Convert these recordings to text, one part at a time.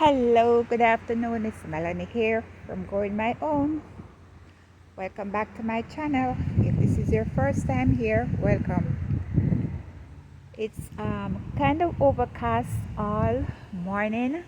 Hello, good afternoon. It's Melanie here from Growing My Own. Welcome back to my channel. If this is your first time here, welcome. It's kind of overcast all morning.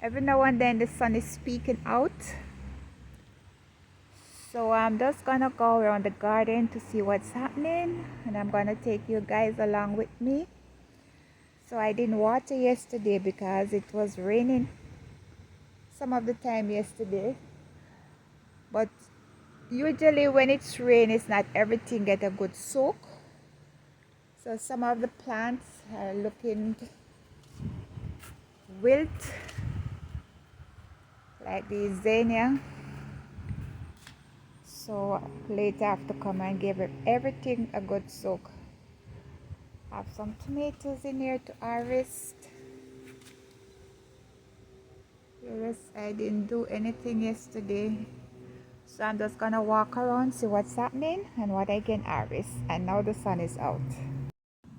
Every now and then the sun is peeking out. So I'm just gonna go around the garden to see what's happening, and I'm gonna take you guys along with me. So I didn't water yesterday because it was raining some of the time yesterday, but usually when it's rain, it's not everything get a good soak. So some of the plants are looking wilt, like the zinnia. So later I have to come and give everything a good soak. I have some tomatoes in here to harvest. Yes, I didn't do anything yesterday. So I'm just gonna walk around, see what's happening and what I can harvest. And now the sun is out.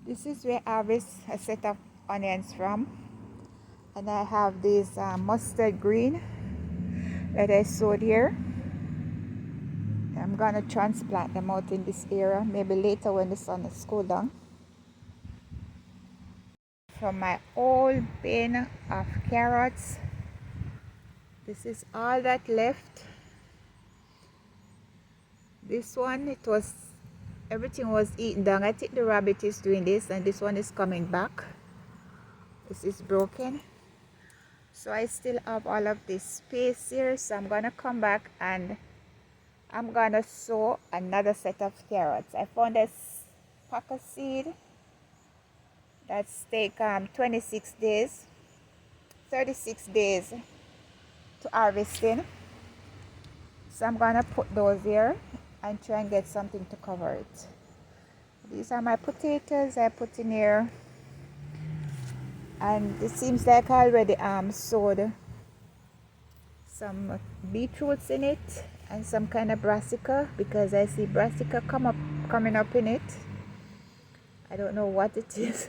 This is where I harvest a set of onions from. And I have this mustard green that I sowed here. I'm gonna transplant them out in this area, maybe later when the sun is cooled down. From my old bin of carrots, this is all that left. This one, everything was eaten down. I think the rabbit is doing this, and this one is coming back. This is broken. So I still have all of this space here, so I'm gonna come back and I'm gonna sow another set of carrots. I found this pack of seed that's take 26 days, 36 days to harvesting. So I'm gonna put those here and try and get something to cover it. These are my potatoes I put in here, and it seems like I already sowed some beetroots in it and some kind of brassica, because I see brassica coming up in it. I don't know what it is.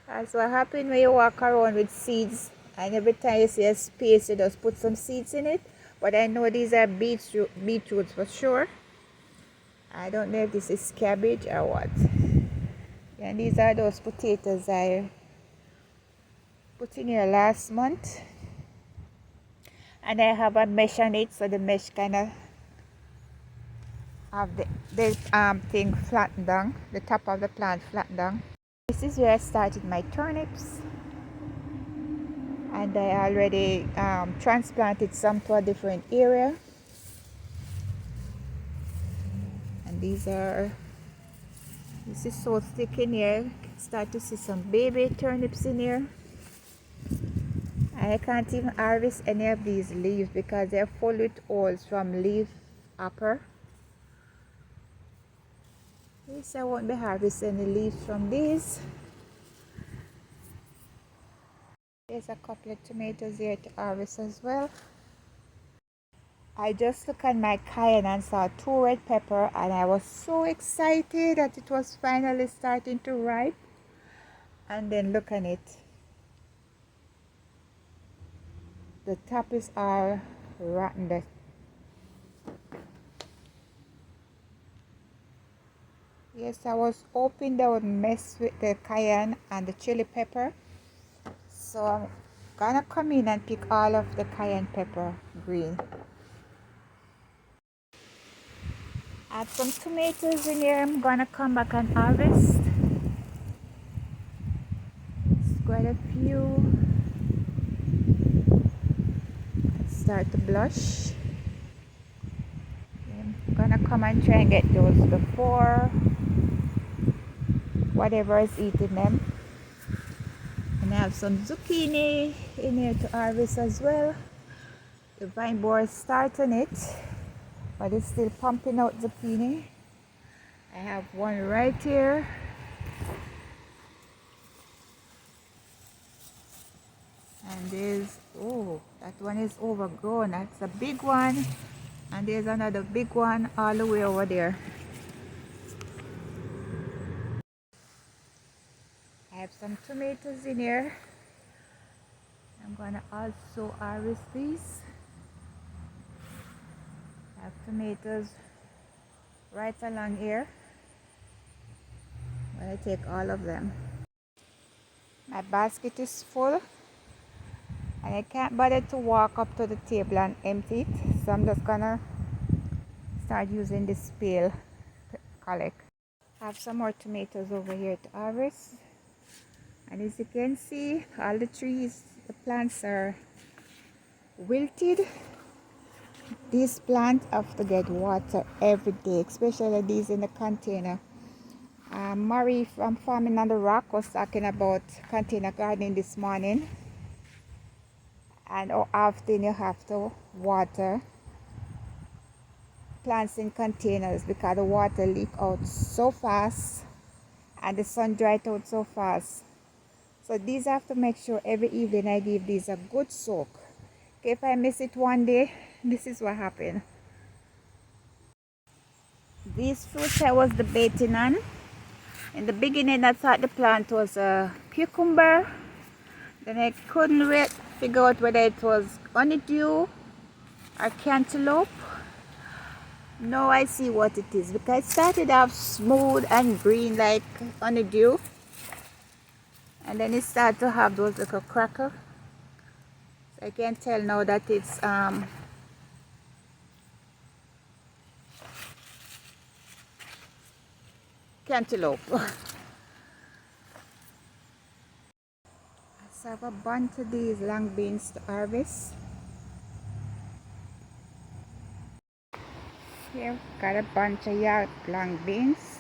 That's what happens when you walk around with seeds, and every time you see a space you just put some seeds in it. But I know these are beetroots for sure. I don't know if this is cabbage or what. And these are those potatoes I put in here last month, and I have a mesh on it, so the mesh kind of have the thing flattened down, the top of the plant flattened down. This is where I started my turnips, and I already transplanted some to a different area. And this is so thick in here. Start to see some baby turnips in here. I can't even harvest any of these leaves because they're full with holes from leaf upper. Yes, I won't be harvesting any leaves from these. There's a couple of tomatoes here to harvest as well. I just looked at my cayenne and saw 2 red pepper, and I was so excited that it was finally starting to ripe. And then look at it. The top is all rotten. Yes, I was hoping they would mess with the cayenne and the chili pepper. So I'm gonna come in and pick all of the cayenne pepper green. I have some tomatoes in here. I'm gonna come back and harvest. It's quite a few. Start to blush. I'm gonna come and try and get those before whatever is eating them. And I have some zucchini in here to harvest as well. The vine borer is starting it, but it's still pumping out zucchini. I have one right here. And that one is overgrown. That's a big one. And there's another big one all the way over there. I have some tomatoes in here. I'm gonna also harvest these. I have tomatoes right along here. I'm gonna take all of them. My basket is full and I can't bother to walk up to the table and empty it, so I'm just gonna start using this pail to collect. I have some more tomatoes over here to harvest, and as you can see, all the trees, the plants are wilted. These plants have to get water every day, especially these in the container. Murray from Farming on the Rock was talking about container gardening this morning, and how often you have to water plants in containers because the water leak out so fast and the sun dries out so fast. So these I have to make sure every evening I give these a good soak. Okay, if I miss it one day, this is what happened. These fruits I was debating on. In the beginning I thought the plant was a cucumber. Then I couldn't figure out whether it was honeydew or cantaloupe. Now I see what it is, because it started off smooth and green like honeydew, and then it started to have those little crackers. So I can tell now that it's cantaloupe. So I have a bunch of these long beans to harvest. Here, got a bunch of long beans.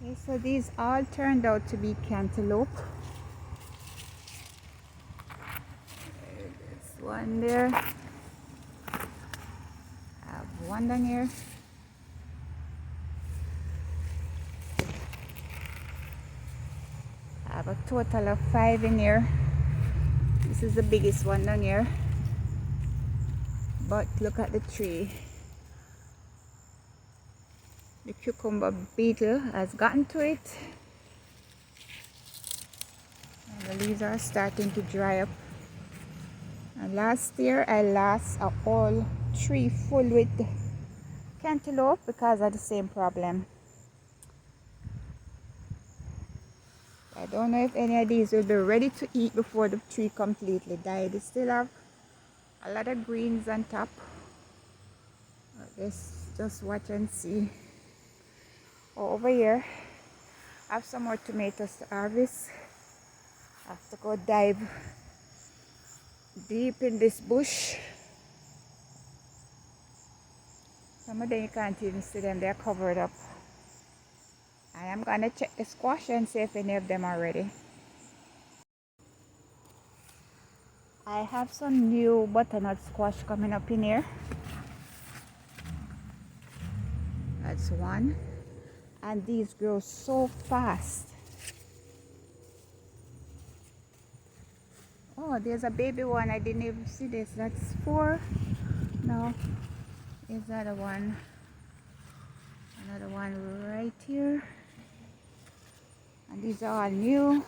Okay, so these all turned out to be cantaloupe. There's one there. I have one down here. I have a total of 5 in here. This is the biggest one down here. But look at the tree. The cucumber beetle has gotten to it. And the leaves are starting to dry up. And last year I lost a whole tree full with cantaloupe because of the same problem. I don't know if any of these will be ready to eat before the tree completely died. They still have a lot of greens on top. Let's just watch and see. Oh, over here I have some more tomatoes to harvest. I have to go dive deep in this bush. Some of them you can't even see them, they're covered up. I am gonna check the squash and see if any of them are ready. I have some new butternut squash coming up in here. That's one. And these grow so fast. Oh, there's a baby one. I didn't even see this. That's 4. No, is that a one? Another one right here. And these are all new.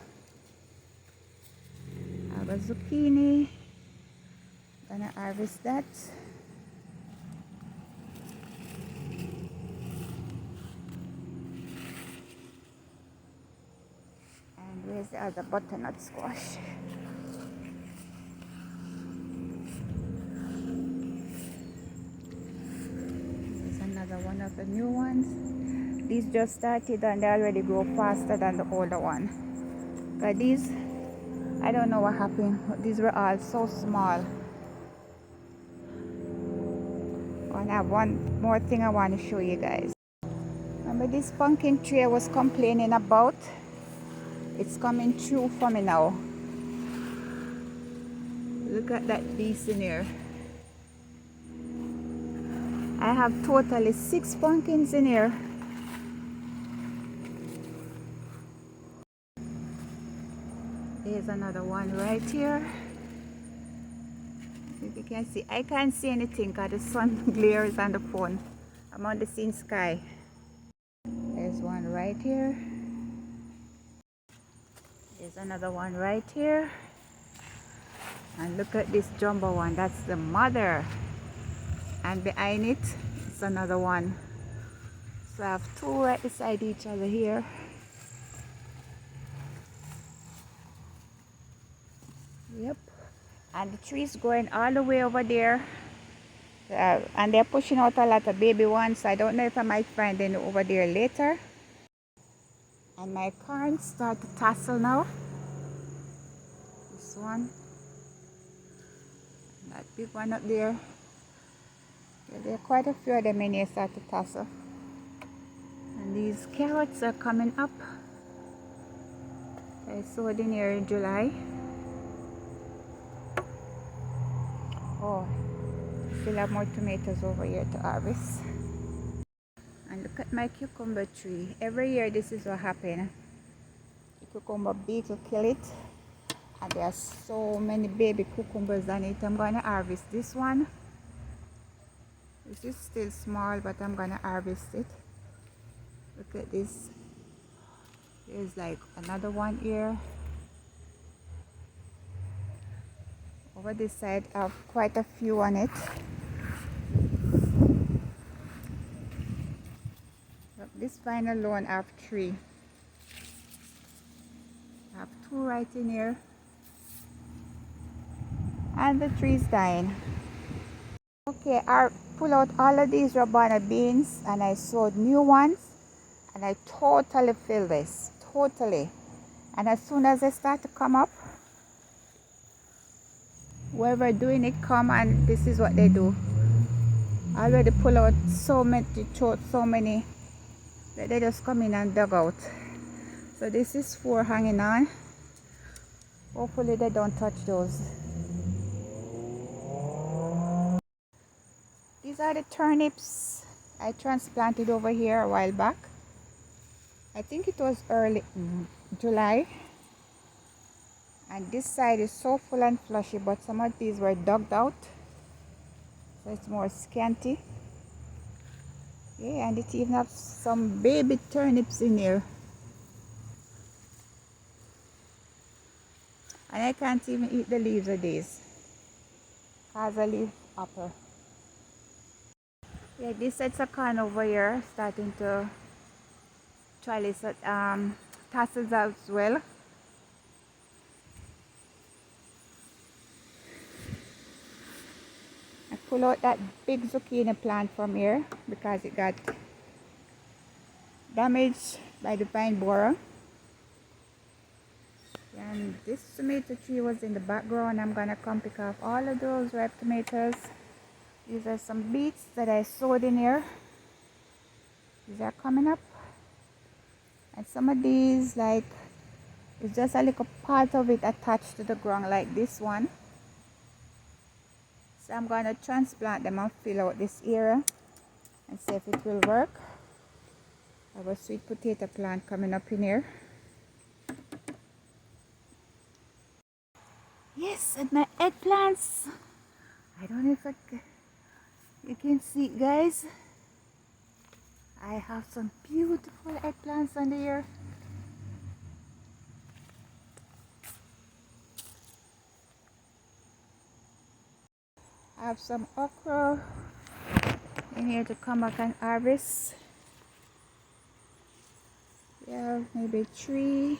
I have a zucchini. Gonna harvest that. And where's the other butternut squash? There's another one of the new ones. These just started and they already grow faster than the older one. But these, I don't know what happened. These were all so small. And I have one more thing I want to show you guys. Remember this pumpkin tree I was complaining about? It's coming true for me now. Look at that beast in here. I have totally 6 pumpkins in here. There's another one right here. If you can see, I can't see anything because the sun glares on the phone. I'm on the scene sky. There's one right here. There's another one right here. And look at this jumbo one. That's the mother. And behind it, it's another one. So I have two right beside each other here. Yep. And the tree's growing all the way over there. And they're pushing out a lot of baby ones. So I don't know if I might find any over there later. And my corn start to tassel now. This one. That big one up there. Yeah, there are quite a few of them in here start to tassel. And these carrots are coming up. I sowed in here in July. Oh, still have more tomatoes over here to harvest. And look at my cucumber tree. Every year this is what happens. The cucumber beetle kill it. And there are so many baby cucumbers on it. I'm going to harvest this one. This is still small, but I'm going to harvest it. Look at this. There's like another one here. Over this side I have quite a few on it. Look, this vine alone I have 3. I have 2 right in here. And the tree's dying. Okay, I pull out all of these Rabana beans and I sowed new ones. And I totally fill this. Totally. And as soon as they start to come up, whoever doing it come and this is what they do. I already pull out so many that they just come in and dug out. So this is 4 hanging on. Hopefully they don't touch those. These are the turnips I transplanted over here a while back. I think it was early July. And this side is so full and flushy, but some of these were dug out. So it's more scanty. Yeah, and it even have some baby turnips in here. And I can't even eat the leaves of these, because I leave upper. Yeah, this sets of corn over here starting to trellis tassels as well. I pull out that big zucchini plant from here because it got damaged by the vine borer. And this tomato tree was in the background. I'm gonna come pick off all of those ripe tomatoes. These are some beets that I sowed in here. These are coming up. And some of these, like, it's just a little part of it attached to the ground, like this one. So I'm gonna transplant them and fill out this area and see if it will work. I have a sweet potato plant coming up in here. Yes, and my eggplants. I don't know if you can see it, guys. I have some beautiful eggplants under here. I have some okra in here to come back and harvest. We have maybe 3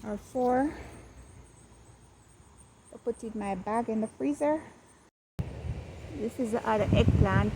or 4. I'll put it in my bag in the freezer. This is the other eggplant.